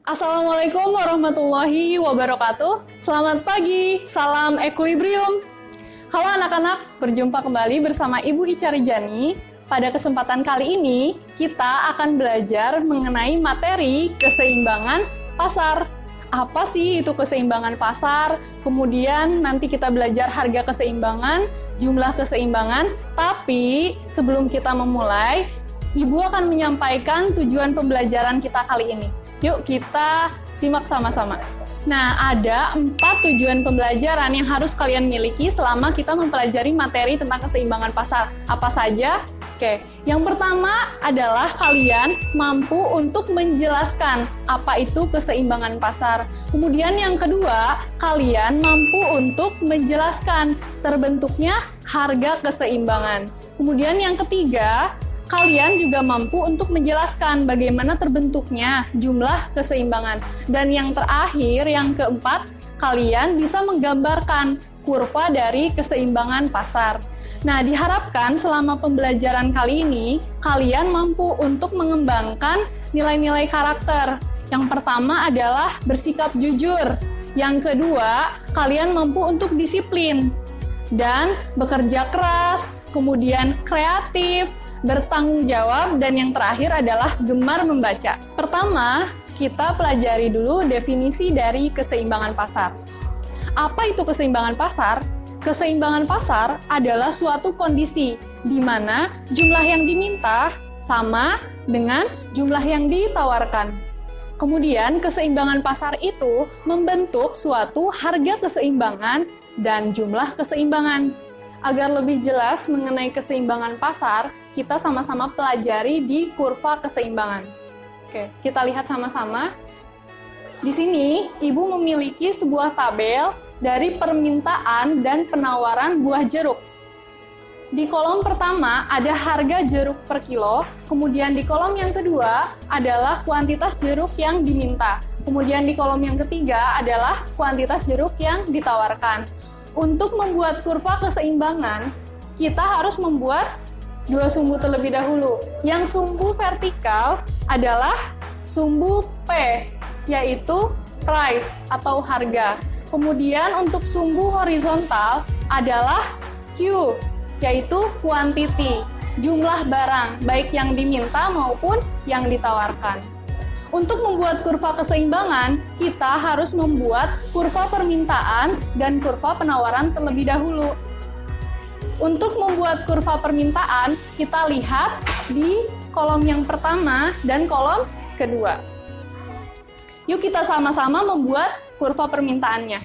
Assalamualaikum warahmatullahi wabarakatuh. Selamat pagi, salam equilibrium. Halo anak-anak, berjumpa kembali bersama Ibu Ica Rijani. Pada kesempatan kali ini, kita akan belajar mengenai materi keseimbangan pasar. Apa sih itu keseimbangan pasar? Kemudian nanti kita belajar harga keseimbangan, jumlah keseimbangan. Tapi sebelum kita memulai, Ibu akan menyampaikan tujuan pembelajaran kita kali ini. Yuk kita simak sama-sama. Nah, ada 4 tujuan pembelajaran yang harus kalian miliki selama kita mempelajari materi tentang keseimbangan pasar. Apa saja? Oke, yang pertama adalah kalian mampu untuk menjelaskan apa itu keseimbangan pasar. Kemudian yang kedua, kalian mampu untuk menjelaskan terbentuknya harga keseimbangan. Kemudian yang ketiga, kalian juga mampu untuk menjelaskan bagaimana terbentuknya jumlah keseimbangan. Dan yang terakhir, yang keempat, kalian bisa menggambarkan kurva dari keseimbangan pasar. Nah, diharapkan selama pembelajaran kali ini, kalian mampu untuk mengembangkan nilai-nilai karakter. Yang pertama adalah bersikap jujur. Yang kedua, kalian mampu untuk disiplin dan bekerja keras, kemudian kreatif, bertanggung jawab, dan yang terakhir adalah gemar membaca. Pertama, kita pelajari dulu definisi dari keseimbangan pasar. Apa itu keseimbangan pasar? Keseimbangan pasar adalah suatu kondisi di mana jumlah yang diminta sama dengan jumlah yang ditawarkan. Kemudian, keseimbangan pasar itu membentuk suatu harga keseimbangan dan jumlah keseimbangan. Agar lebih jelas mengenai keseimbangan pasar, kita sama-sama pelajari di kurva keseimbangan. Oke, kita lihat sama-sama. Di sini, Ibu memiliki sebuah tabel dari permintaan dan penawaran buah jeruk. Di kolom pertama ada harga jeruk per kilo, kemudian di kolom yang kedua adalah kuantitas jeruk yang diminta. Kemudian di kolom yang ketiga adalah kuantitas jeruk yang ditawarkan. Untuk membuat kurva keseimbangan, kita harus membuat dua sumbu terlebih dahulu. Yang sumbu vertikal adalah sumbu P, yaitu price atau harga. Kemudian untuk sumbu horizontal adalah Q, yaitu quantity, jumlah barang, baik yang diminta maupun yang ditawarkan. Untuk membuat kurva keseimbangan, kita harus membuat kurva permintaan dan kurva penawaran terlebih dahulu. Untuk membuat kurva permintaan, kita lihat di kolom yang pertama dan kolom kedua. Yuk kita sama-sama membuat kurva permintaannya.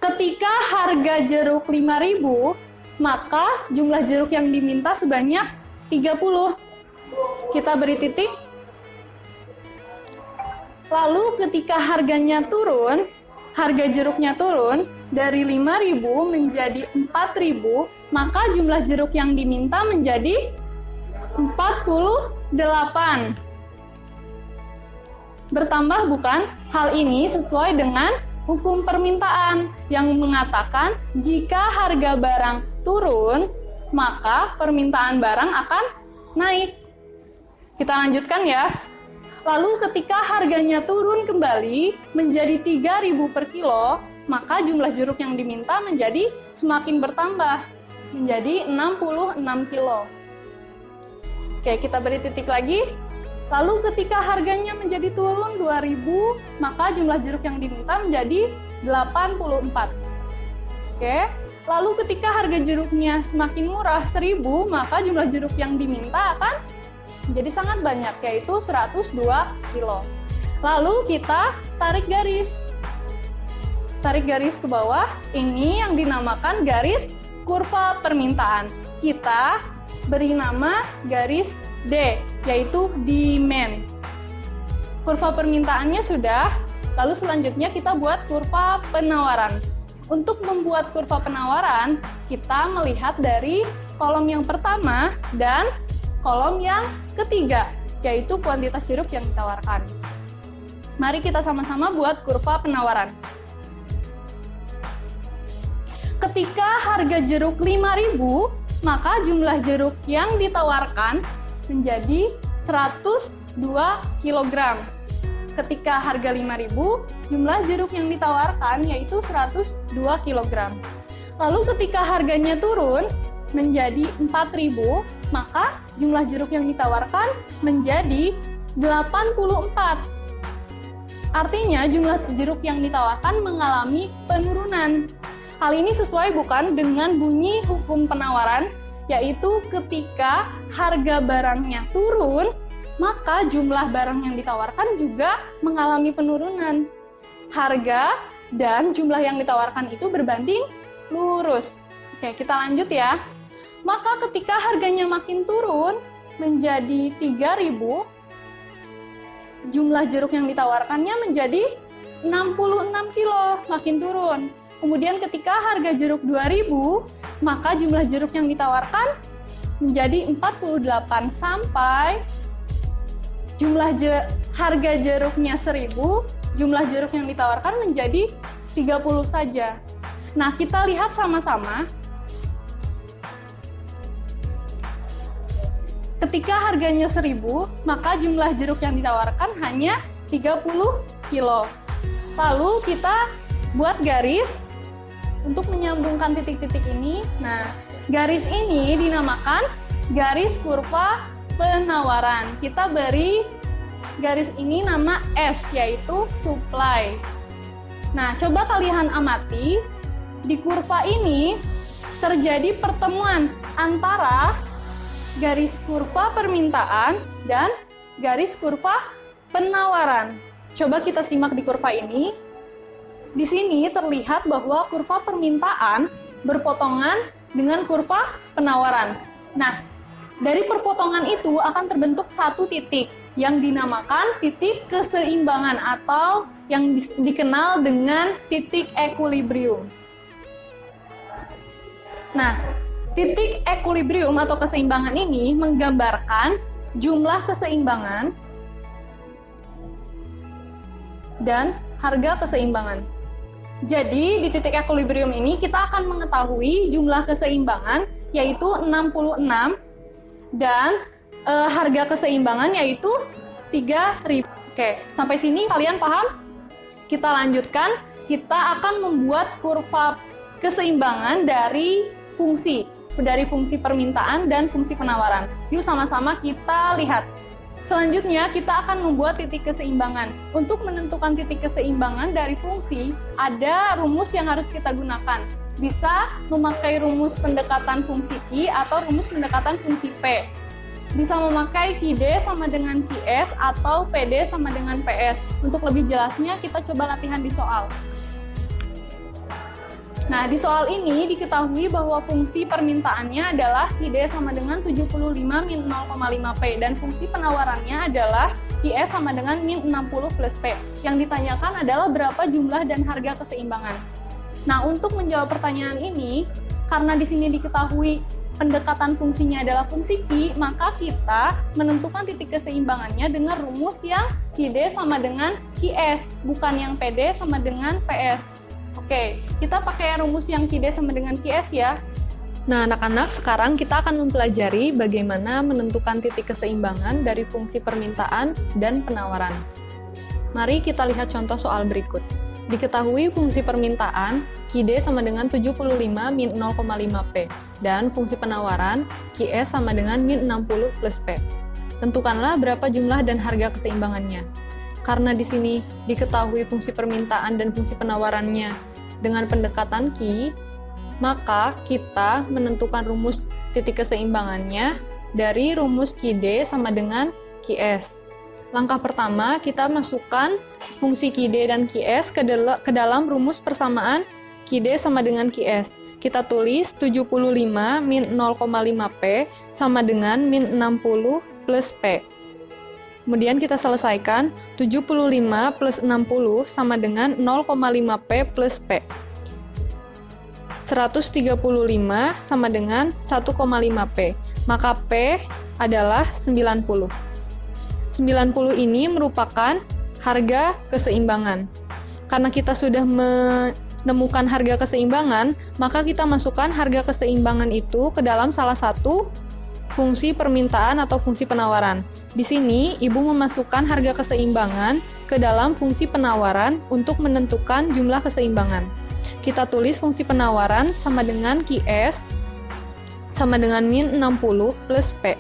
Ketika harga jeruk 5.000, maka jumlah jeruk yang diminta sebanyak 30. Kita beri titik. Lalu ketika harganya turun, harga jeruknya turun dari 5.000 menjadi 4.000, maka jumlah jeruk yang diminta menjadi 48. Bertambah bukan? Hal ini sesuai dengan hukum permintaan yang mengatakan jika harga barang turun, maka permintaan barang akan naik. Kita lanjutkan ya. Lalu ketika harganya turun kembali menjadi 3.000 per kilo, maka jumlah jeruk yang diminta menjadi semakin bertambah, menjadi 66 kilo. Oke, kita beri titik lagi. Lalu ketika harganya menjadi turun 2.000, maka jumlah jeruk yang diminta menjadi 84. Oke, lalu ketika harga jeruknya semakin murah 1.000, maka jumlah jeruk yang diminta akan jadi sangat banyak, yaitu 102 kilo. Lalu kita tarik garis. Tarik garis ke bawah, ini yang dinamakan garis kurva permintaan. Kita beri nama garis D, yaitu demand. Kurva permintaannya sudah, lalu selanjutnya kita buat kurva penawaran. Untuk membuat kurva penawaran, kita melihat dari kolom yang pertama dan kolom yang ketiga, yaitu kuantitas jeruk yang ditawarkan. Mari kita sama-sama buat kurva penawaran. Ketika harga jeruk 5.000, maka jumlah jeruk yang ditawarkan menjadi 100 2 kg. Ketika harga 5.000, jumlah jeruk yang ditawarkan yaitu 102 kg. Lalu ketika harganya turun menjadi 4.000, maka jumlah jeruk yang ditawarkan menjadi 84. Artinya jumlah jeruk yang ditawarkan mengalami penurunan. Hal ini sesuai bukan dengan bunyi hukum penawaran, yaitu ketika harga barangnya turun, maka jumlah barang yang ditawarkan juga mengalami penurunan. Harga dan jumlah yang ditawarkan itu berbanding lurus. Oke, kita lanjut ya. Maka ketika harganya makin turun menjadi 3.000, jumlah jeruk yang ditawarkannya menjadi 66 kilo, makin turun. Kemudian ketika harga jeruk 2.000, maka jumlah jeruk yang ditawarkan menjadi 48 sampai harga jeruknya 1.000, jumlah jeruk yang ditawarkan menjadi 30 saja. Nah, kita lihat sama-sama. Ketika harganya 1.000, maka jumlah jeruk yang ditawarkan hanya 30 kilo. Lalu kita buat garis untuk menyambungkan titik-titik ini. Nah, garis ini dinamakan garis kurva penawaran. Kita beri garis ini nama S, yaitu supply. Nah, coba kalian amati, di kurva ini terjadi pertemuan antara garis kurva permintaan dan garis kurva penawaran. Coba kita simak di kurva ini. Di sini terlihat bahwa kurva permintaan berpotongan dengan kurva penawaran. Nah, dari perpotongan itu akan terbentuk satu titik yang dinamakan titik keseimbangan atau yang dikenal dengan titik equilibrium. Nah, titik equilibrium atau keseimbangan ini menggambarkan jumlah keseimbangan dan harga keseimbangan. Jadi, di titik equilibrium ini kita akan mengetahui jumlah keseimbangan yaitu 66 dan harga keseimbangan yaitu 3.000. Oke, sampai sini kalian paham? Kita lanjutkan, kita akan membuat kurva keseimbangan dari fungsi permintaan dan fungsi penawaran. Yuk sama-sama kita lihat. Selanjutnya, kita akan membuat titik keseimbangan. Untuk menentukan titik keseimbangan dari fungsi, ada rumus yang harus kita gunakan. Bisa memakai rumus pendekatan fungsi Q atau rumus pendekatan fungsi P. Bisa memakai QD sama dengan QS atau PD sama dengan PS. Untuk lebih jelasnya, kita coba latihan di soal. Nah, di soal ini diketahui bahwa fungsi permintaannya adalah QD sama dengan 75 min 0,5P dan fungsi penawarannya adalah QS sama dengan min 60 plus P. Yang ditanyakan adalah berapa jumlah dan harga keseimbangan. Nah, untuk menjawab pertanyaan ini, karena di sini diketahui pendekatan fungsinya adalah fungsi Q, maka kita menentukan titik keseimbangannya dengan rumus yang QD sama dengan QS, bukan yang PD sama dengan PS. Oke, kita pakai rumus yang QD sama dengan QS ya. Nah, anak-anak, sekarang kita akan mempelajari bagaimana menentukan titik keseimbangan dari fungsi permintaan dan penawaran. Mari kita lihat contoh soal berikut. Diketahui fungsi permintaan QD sama dengan 75 min 0,5P dan fungsi penawaran QS sama dengan min 60 plus P. Tentukanlah berapa jumlah dan harga keseimbangannya. Karena di sini diketahui fungsi permintaan dan fungsi penawarannya dengan pendekatan Q, maka kita menentukan rumus titik keseimbangannya dari rumus QD sama dengan QS. Langkah pertama, kita masukkan fungsi QD dan QS ke dalam rumus persamaan QD sama dengan QS. Kita tulis 75 min 0,5P sama dengan min 60 plus P. Kemudian kita selesaikan, 75 plus 60 sama dengan 0,5P plus P. 135 sama dengan 1,5P. Maka P adalah 90. 90 ini merupakan harga keseimbangan. Karena kita sudah menemukan harga keseimbangan, maka kita masukkan harga keseimbangan itu ke dalam salah satu fungsi permintaan atau fungsi penawaran. Di sini, Ibu memasukkan harga keseimbangan ke dalam fungsi penawaran untuk menentukan jumlah keseimbangan. Kita tulis fungsi penawaran sama dengan QS sama dengan min 60 plus P.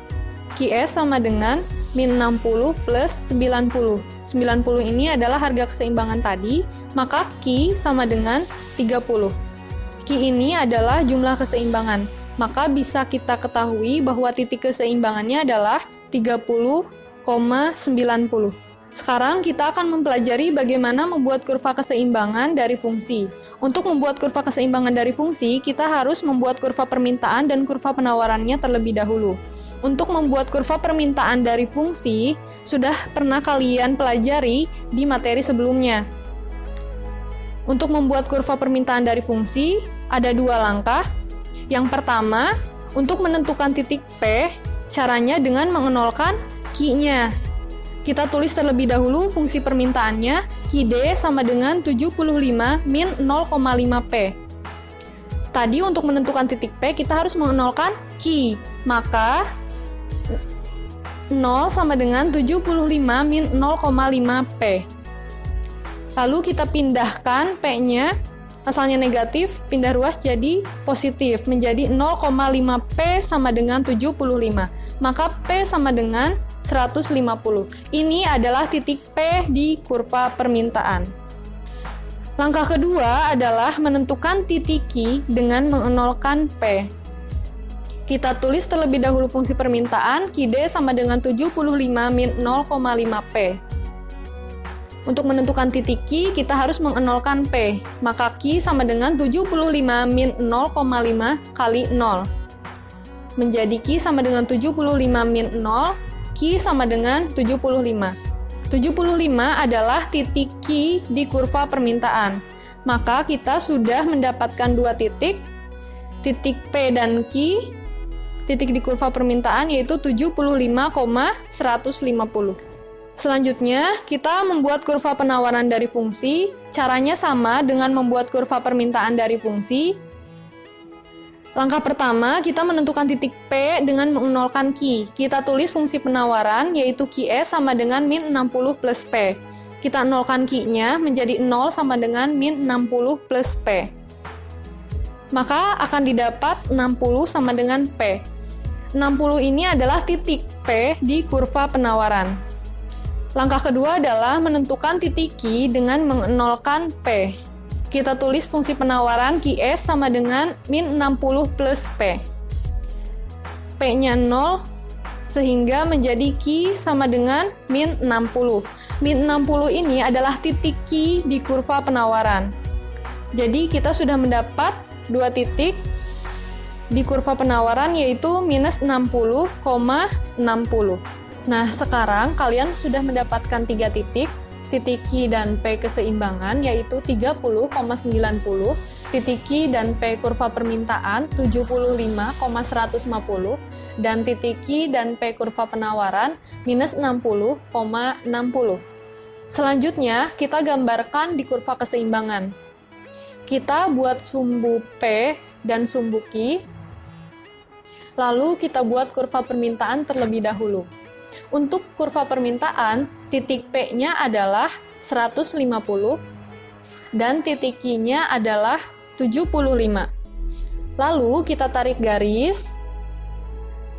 QS sama dengan min 60 plus 90. 90 ini adalah harga keseimbangan tadi, maka Q sama dengan 30. Q ini adalah jumlah keseimbangan, maka bisa kita ketahui bahwa titik keseimbangannya adalah 30,90. Sekarang kita akan mempelajari bagaimana membuat kurva keseimbangan dari fungsi. Untuk membuat kurva keseimbangan dari fungsi, kita harus membuat kurva permintaan dan kurva penawarannya terlebih dahulu. Untuk membuat kurva permintaan dari fungsi, sudah pernah kalian pelajari di materi sebelumnya. Untuk membuat kurva permintaan dari fungsi, ada dua langkah. Yang pertama, untuk menentukan titik P, caranya dengan mengenolkan Q-nya. Kita tulis terlebih dahulu fungsi permintaannya, QD sama dengan 75 min 0,5 P. Tadi untuk menentukan titik P, kita harus mengenolkan Q. Maka, 0 sama dengan 75 min 0,5 P. Lalu kita pindahkan P-nya, asalnya negatif, pindah ruas jadi positif, menjadi 0,5 P sama dengan 75. Maka P sama dengan 150. Ini adalah titik P di kurva permintaan. Langkah kedua adalah menentukan titik Q dengan mengenolkan P. Kita tulis terlebih dahulu fungsi permintaan, QD sama dengan 75 min 0,5 P. Untuk menentukan titik Q, kita harus mengenolkan P. Maka Q sama dengan 75 min 0,5 kali 0. Menjadi Q sama dengan 75 min 0, Q sama dengan 75. 75 adalah titik Q di kurva permintaan. Maka kita sudah mendapatkan dua titik P dan Q, titik di kurva permintaan yaitu 75,150. Selanjutnya, kita membuat kurva penawaran dari fungsi. Caranya sama dengan membuat kurva permintaan dari fungsi. Langkah pertama, kita menentukan titik P dengan mengenolkan Q. Kita tulis fungsi penawaran, yaitu QS sama dengan min 60 plus P. Kita nolkan Q-nya menjadi 0 sama dengan min 60 plus P. Maka akan didapat 60 sama dengan P. 60 ini adalah titik P di kurva penawaran. Langkah kedua adalah menentukan titik Q dengan mengenolkan P. Kita tulis fungsi penawaran QS sama dengan min 60 plus P. P-nya 0, sehingga menjadi Q sama dengan min 60. Min 60 ini adalah titik Q di kurva penawaran. Jadi kita sudah mendapat dua titik di kurva penawaran yaitu minus 60,60. Nah, sekarang kalian sudah mendapatkan tiga titik Q dan P keseimbangan yaitu 30,90, titik Q dan P kurva permintaan 75,150, dan titik Q dan P kurva penawaran minus 60,60. Selanjutnya, kita gambarkan di kurva keseimbangan. Kita buat sumbu P dan sumbu Q, lalu kita buat kurva permintaan terlebih dahulu. Untuk kurva permintaan, titik P-nya adalah 150 dan titik Q-nya adalah 75. Lalu kita tarik garis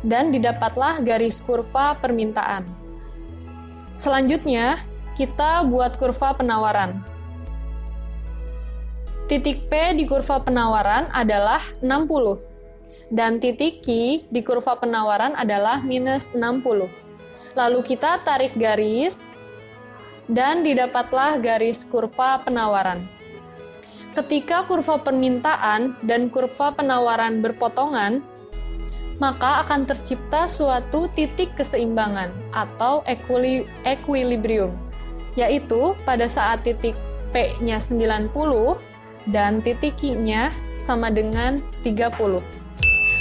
dan didapatlah garis kurva permintaan. Selanjutnya, kita buat kurva penawaran. Titik P di kurva penawaran adalah 60 dan titik Q di kurva penawaran adalah minus 60. Lalu kita tarik garis, dan didapatlah garis kurva penawaran. Ketika kurva permintaan dan kurva penawaran berpotongan, maka akan tercipta suatu titik keseimbangan atau equilibrium, yaitu pada saat titik P-nya 90 dan titik Q-nya sama dengan 30.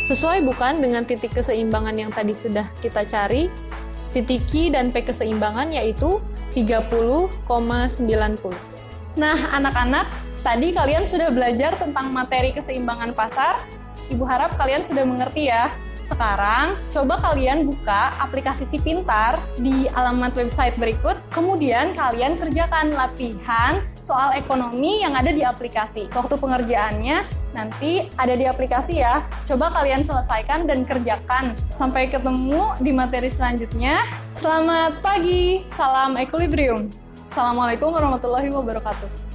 Sesuai bukan dengan titik keseimbangan yang tadi sudah kita cari? Titik Q dan P keseimbangan yaitu 30,90. Nah, anak-anak, tadi kalian sudah belajar tentang materi keseimbangan pasar. Ibu harap kalian sudah mengerti ya. Sekarang, coba kalian buka aplikasi Si Pintar di alamat website berikut, kemudian kalian kerjakan latihan soal ekonomi yang ada di aplikasi. Waktu pengerjaannya nanti ada di aplikasi ya. Coba kalian selesaikan dan kerjakan. Sampai ketemu di materi selanjutnya. Selamat pagi, salam Equilibrium. Assalamualaikum warahmatullahi wabarakatuh.